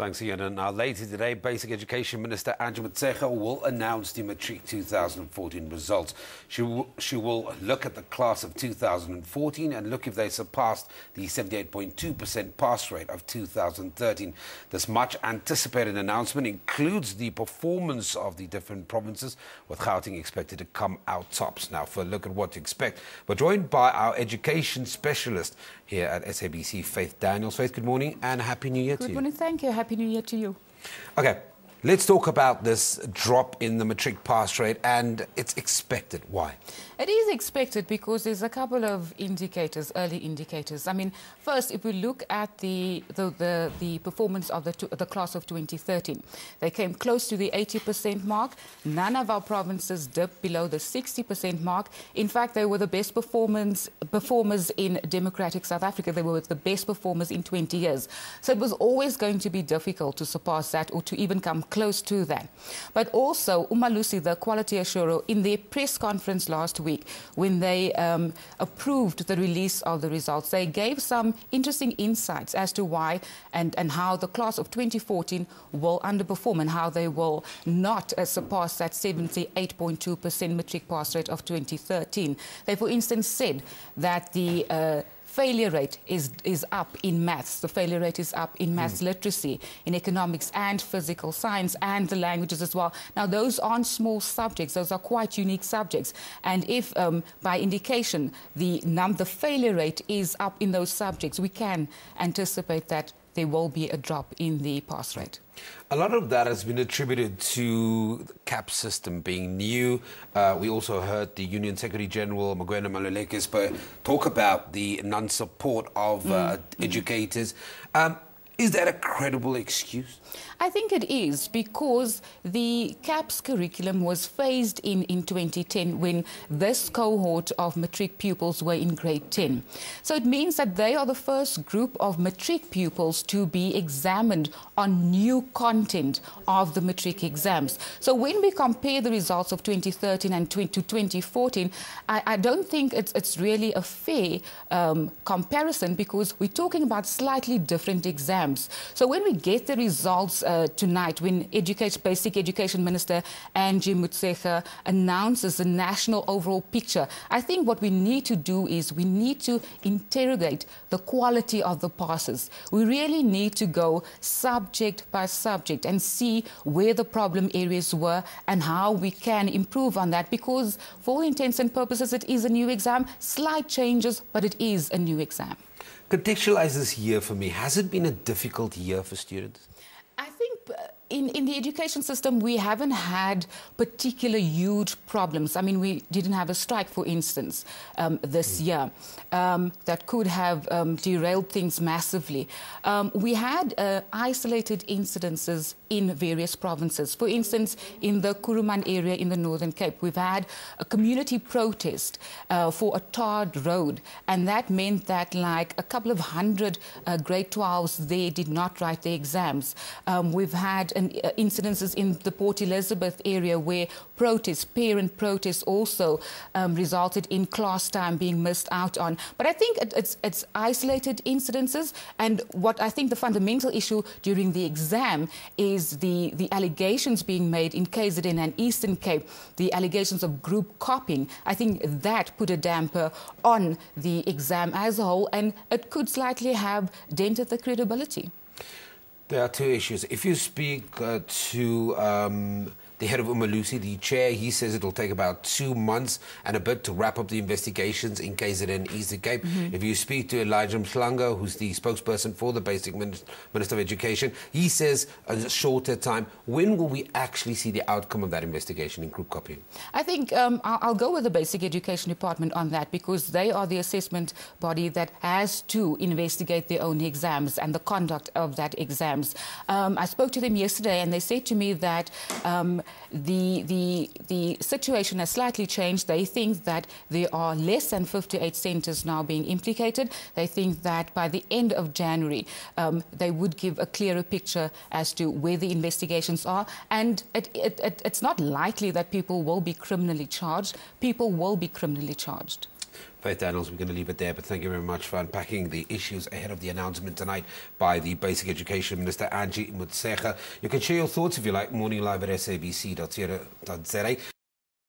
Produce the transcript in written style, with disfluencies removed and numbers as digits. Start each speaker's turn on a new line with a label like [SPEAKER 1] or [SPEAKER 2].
[SPEAKER 1] Thanks, Ian. And now later today, Basic Education Minister Angie Motshekga will announce the Matric 2014 results. She will look at the class of 2014 and look if they surpassed the 78.2% pass rate of 2013. This much anticipated announcement includes the performance of the different provinces, with Gauteng expected to come out tops. Now, for a look at what to expect, we're joined by our education specialist here at SABC, Faith Daniels. Faith, good morning and Happy New Year to you.
[SPEAKER 2] Good morning, thank you. Happy New Year to you.
[SPEAKER 1] Okay, let's talk about this drop in the Matric pass rate, and it's expected. Why?
[SPEAKER 2] It is expected because there's a couple of indicators, early indicators. I mean, first, if we look at the performance of the class of 2013, they came close to the 80% mark. None of our provinces dipped below the 60% mark. In fact, they were the best performers in democratic South Africa. They were the best performers in 20 years. So it was always going to be difficult to surpass that or to even come close to that. But also, uMalusi, the quality assurer, in their press conference last week, when they approved the release of the results, they gave some interesting insights as to why and how the class of 2014 will underperform and how they will not surpass that 78.2% matric pass rate of 2013. They, for instance, said that the failure rate is up in maths. The failure rate is up in maths literacy, in economics and physical science and the languages as well. Now, those aren't small subjects. Those are quite unique subjects. And if, by indication, the failure rate is up in those subjects, we can anticipate that there will be a drop in the pass rate.
[SPEAKER 1] A lot of that has been attributed to the CAP system being new. We also heard the Union Secretary General, Mogwena Maluleke, talk about the non-support of educators. Is that a credible excuse?
[SPEAKER 2] I think it is, because the CAPS curriculum was phased in 2010 when this cohort of matric pupils were in grade 10. So it means that they are the first group of matric pupils to be examined on new content of the matric exams. So when we compare the results of 2013 and to 2014, I don't think it's really a fair comparison, because we're talking about slightly different exams. So when we get the results tonight, when Basic Education Minister Angie Motshekga announces the national overall picture, I think what we need to do is we need to interrogate the quality of the passes. We really need to go subject by subject and see where the problem areas were and how we can improve on that, because for all intents and purposes, it is a new exam. Slight changes, but it is a new exam.
[SPEAKER 1] Contextualize this year for me. Has it been a difficult year for students?
[SPEAKER 2] I think in the education system, we haven't had particular huge problems. I mean, we didn't have a strike, for instance, this year that could have derailed things massively. We had isolated incidences in various provinces. For instance, in the Kuruman area in the Northern Cape, we've had a community protest for a tarred road, and that meant that like a couple of hundred grade 12s there did not write their exams. We've had incidences in the Port Elizabeth area where parent protests also resulted in class time being missed out on. But I think it's isolated incidences, and what I think the fundamental issue during the exam is the allegations being made in KZN and Eastern Cape, the allegations of group copying. I think that put a damper on the exam as a whole, and it could slightly have dented the credibility.
[SPEAKER 1] There are two issues. If you speak to the head of uMalusi, the chair, he says it'll take about 2 months and a bit to wrap up the investigations in KZN Eastern Cape. If you speak to Elijah Mhlanga, who's the spokesperson for the Basic Minister of Education, he says a shorter time. When will we actually see the outcome of that investigation in group copying? I
[SPEAKER 2] think I'll go with the Basic Education Department on that, because they are the assessment body that has to investigate their own exams and the conduct of that exams. I spoke to them yesterday, and they said to me that the situation has slightly changed. They think that there are less than 58 centres now being implicated. They think that by the end of January, they would give a clearer picture as to where the investigations are. And it's not likely that people will be criminally charged. People will be criminally charged.
[SPEAKER 1] Faith Daniels, we're going to leave it there, but thank you very much for unpacking the issues ahead of the announcement tonight by the Basic Education Minister Angie Motshekga. You can share your thoughts if you like, morning live at sabc.co.za.